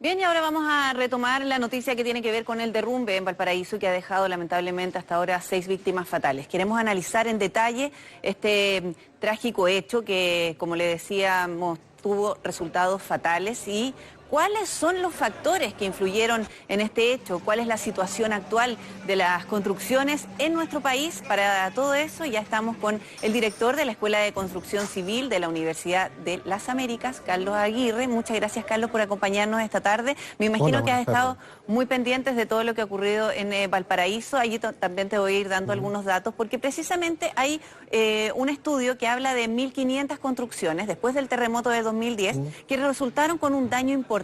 Bien, y ahora vamos a retomar la noticia que tiene que ver con el derrumbe en Valparaíso, que ha dejado lamentablemente hasta ahora 6 víctimas fatales. Queremos analizar en detalle este trágico hecho que, como le decíamos, tuvo resultados fatales y cuáles son los factores que influyeron en este hecho, cuál es la situación actual de las construcciones en nuestro país. Para todo eso ya estamos con el director de la Escuela de Construcción Civil de la Universidad de las Américas, Carlos Aguirre. Muchas gracias, Carlos, por acompañarnos esta tarde. Me imagino que has estado muy pendientes de todo lo que ha ocurrido en Valparaíso. Allí también te voy a ir dando algunos datos, porque precisamente hay un estudio que habla de 1.500 construcciones después del terremoto de 2010 que resultaron con un daño importante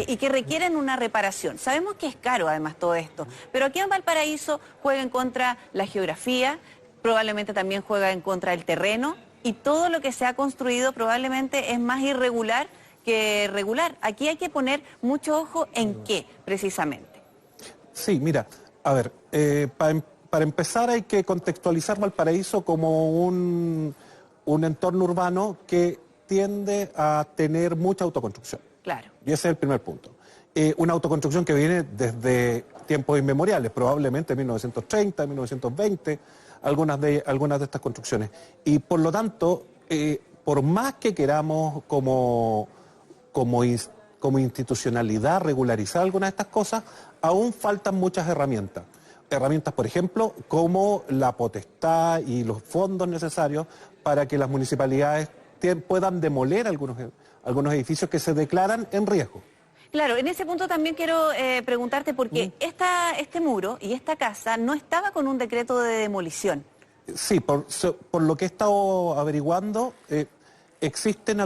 y que requieren una reparación. Sabemos que es caro además todo esto, pero aquí en Valparaíso juega en contra la geografía, probablemente también juega en contra el terreno, y todo lo que se ha construido probablemente es más irregular que regular. Aquí hay que poner mucho ojo en qué, precisamente. Sí, mira, a ver, para empezar hay que contextualizar Valparaíso como un entorno urbano que tiende a tener mucha autoconstrucción. Claro. Y ese es el primer punto. Una autoconstrucción que viene desde tiempos inmemoriales, probablemente 1930, 1920, algunas de estas construcciones. Y por lo tanto, por más que queramos como institucionalidad regularizar algunas de estas cosas, aún faltan muchas herramientas. Herramientas, por ejemplo, como la potestad y los fondos necesarios para que las municipalidades puedan demoler algunos edificios que se declaran en riesgo. Claro, en ese punto también quiero preguntarte, porque este muro y esta casa no estaba con un decreto de demolición. Sí, por lo que he estado averiguando, existen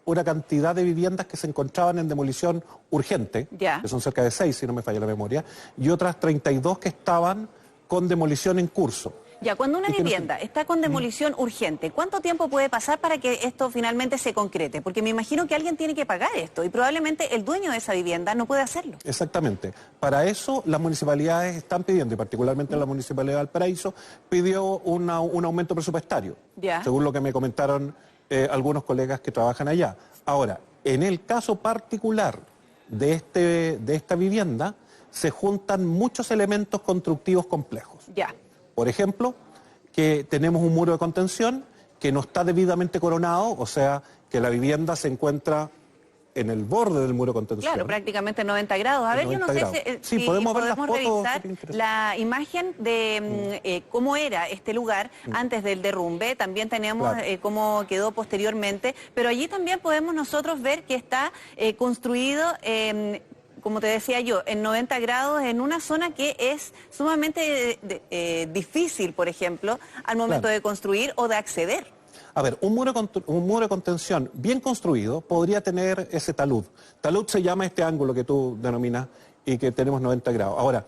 una cantidad de viviendas que se encontraban en demolición urgente, que son cerca de 6, si no me falla la memoria, y otras 32 que estaban con demolición en curso. Ya, cuando una vivienda está con demolición urgente, ¿cuánto tiempo puede pasar para que esto finalmente se concrete? Porque me imagino que alguien tiene que pagar esto y probablemente el dueño de esa vivienda no puede hacerlo. Exactamente. Para eso las municipalidades están pidiendo, y particularmente la Municipalidad de Valparaíso, pidió un aumento presupuestario, según lo que me comentaron algunos colegas que trabajan allá. Ahora, en el caso particular de esta vivienda, se juntan muchos elementos constructivos complejos. Por ejemplo, que tenemos un muro de contención que no está debidamente coronado, o sea, que la vivienda se encuentra en el borde del muro de contención. Claro, prácticamente 90 grados. A ver, yo no sé si podemos revisar la imagen de cómo era este lugar antes del derrumbe. También tenemos cómo quedó posteriormente, pero allí también podemos nosotros ver que está construido como te decía yo, en 90 grados, en una zona que es sumamente difícil, por ejemplo, al momento de construir o de acceder. A ver, un muro de contención bien construido podría tener ese talud. Talud se llama este ángulo que tú denominas y que tenemos 90 grados. Ahora,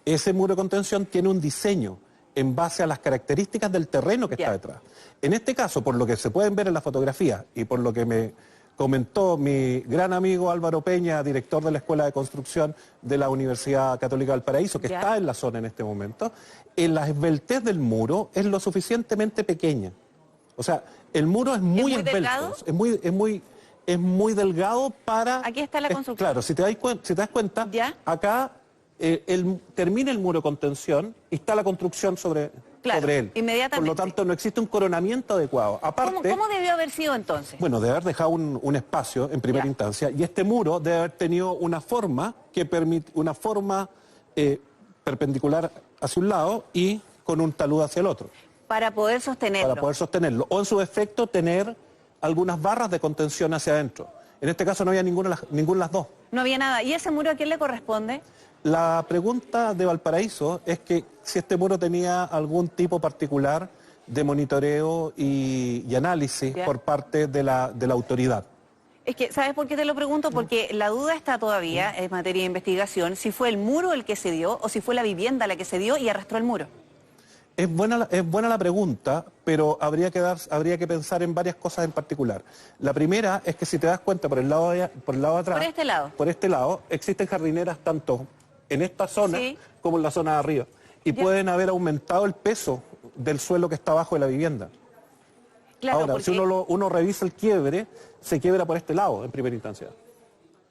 ese muro de contención tiene un diseño en base a las características del terreno que está detrás. En este caso, por lo que se pueden ver en la fotografía y por lo que me comentó mi gran amigo Álvaro Peña, director de la Escuela de Construcción de la Universidad Católica de Valparaíso, que está en la zona en este momento, en la esbeltez del muro es lo suficientemente pequeña. O sea, el muro es muy esbelto, es muy delgado para... Aquí está la construcción. Claro, si te das cuenta, acá termina el muro de contención y está la construcción sobre él. Inmediatamente. Por lo tanto, no existe un coronamiento adecuado. Aparte, ¿Cómo debió haber sido entonces? Bueno, debe haber dejado un espacio en primera instancia, y este muro debe haber tenido una forma perpendicular hacia un lado y con un talud hacia el otro. Para poder sostenerlo. Para poder sostenerlo. O en su defecto tener algunas barras de contención hacia adentro. En este caso no había ninguna de las dos. No había nada. ¿Y ese muro a quién le corresponde? La pregunta de Valparaíso es que si este muro tenía algún tipo particular de monitoreo y análisis por parte de la autoridad. Es que, ¿sabes por qué te lo pregunto? Porque la duda está todavía, en materia de investigación, si fue el muro el que se dio o si fue la vivienda la que se dio y arrastró el muro. Es buena la pregunta, pero habría que pensar en varias cosas en particular. La primera es que, si te das cuenta, por el lado de atrás, por este lado, existen jardineras tanto en esta zona como en la zona de arriba. Y pueden haber aumentado el peso del suelo que está abajo de la vivienda. Claro, ahora, si uno revisa el quiebre, se quiebra por este lado en primera instancia.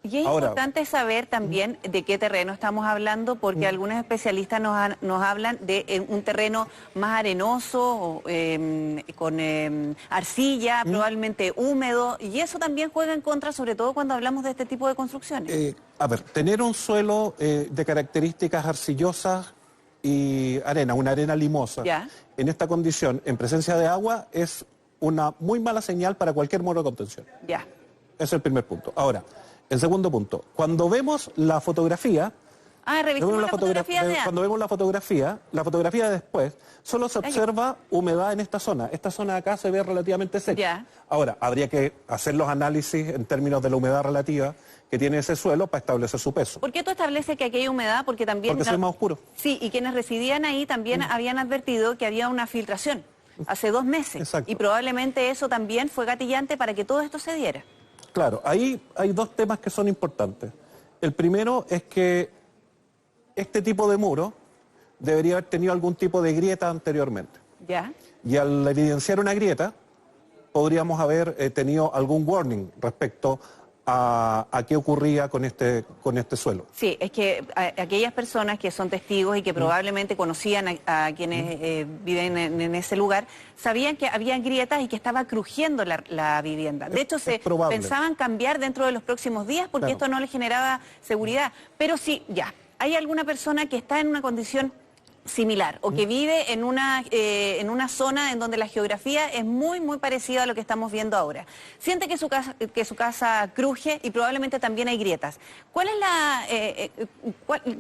Y es importante saber también de qué terreno estamos hablando, porque algunos especialistas nos hablan de un terreno más arenoso, con arcilla, probablemente húmedo, y eso también juega en contra, sobre todo cuando hablamos de este tipo de construcciones. A ver, tener un suelo de características arcillosas y arena, una arena limosa, en esta condición, en presencia de agua, es una muy mala señal para cualquier muro de contención. Ya. Ese es el primer punto. Ahora, el segundo punto, cuando vemos la fotografía, revisemos la fotografía de cuando vemos la fotografía de después, solo se observa humedad en esta zona. Esta zona de acá se ve relativamente seca. Ya. Ahora, habría que hacer los análisis en términos de la humedad relativa que tiene ese suelo para establecer su peso. ¿Por qué tú estableces que aquí hay humedad? Porque también... Porque se ve más oscuro. Sí, y quienes residían ahí también habían advertido que había una filtración hace 2 meses. Exacto. Y probablemente eso también fue gatillante para que todo esto se diera. Claro, ahí hay 2 temas que son importantes. El primero es que este tipo de muro debería haber tenido algún tipo de grieta anteriormente. Ya. Y al evidenciar una grieta, podríamos haber tenido algún warning respecto a qué ocurría con este suelo. Sí, es que aquellas personas que son testigos y que probablemente conocían a quienes viven en ese lugar, sabían que había grietas y que estaba crujiendo la vivienda. De hecho, se pensaban cambiar dentro de los próximos días porque esto no les generaba seguridad. Pero sí, ya, hay alguna persona que está en una condición similar o que vive en una zona en donde la geografía es muy parecida a lo que estamos viendo ahora. Siente que su casa cruje y probablemente también hay grietas. ¿Cuál es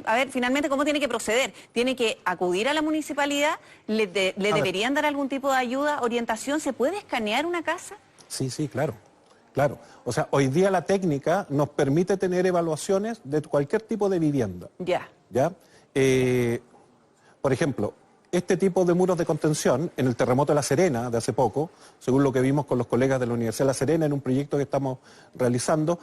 a ver, finalmente, cómo tiene que proceder? ¿Tiene que acudir a la municipalidad? ¿Le deberían dar algún tipo de ayuda, orientación? ¿Se puede escanear una casa? Sí, claro. Claro. O sea, hoy día la técnica nos permite tener evaluaciones de cualquier tipo de vivienda. Ya. Por ejemplo, este tipo de muros de contención, en el terremoto de La Serena de hace poco, según lo que vimos con los colegas de la Universidad de La Serena en un proyecto que estamos realizando,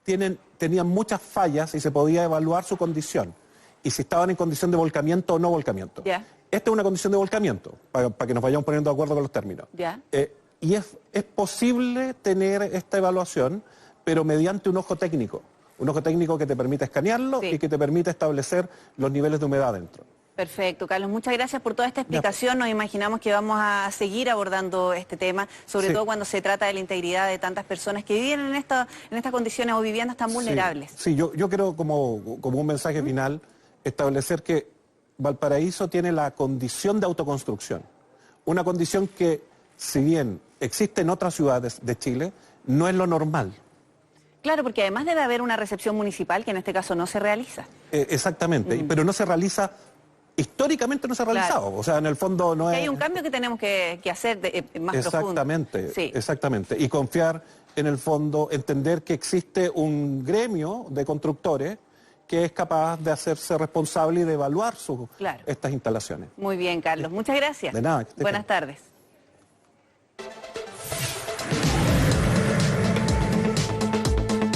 tenían muchas fallas y se podía evaluar su condición, y si estaban en condición de volcamiento o no volcamiento. Esta es una condición de volcamiento, para que nos vayamos poniendo de acuerdo con los términos. Y es posible tener esta evaluación, pero mediante un ojo técnico. Un ojo técnico que te permite escanearlo y que te permite establecer los niveles de humedad dentro. Perfecto, Carlos. Muchas gracias por toda esta explicación. Nos imaginamos que vamos a seguir abordando este tema, sobre todo cuando se trata de la integridad de tantas personas que viven en estas condiciones o viviendas tan vulnerables. Sí, yo quiero como un mensaje final establecer que Valparaíso tiene la condición de autoconstrucción. Una condición que, si bien existe en otras ciudades de Chile, no es lo normal. Claro, porque además debe haber una recepción municipal que en este caso no se realiza. Exactamente, pero no se realiza, históricamente no se ha realizado. O sea, en el fondo no es... Hay un cambio que tenemos que hacer más profundo. Exactamente. Y confiar en el fondo, entender que existe un gremio de constructores que es capaz de hacerse responsable y de evaluar estas instalaciones. Muy bien, Carlos. Muchas gracias. De nada. Buenas tardes.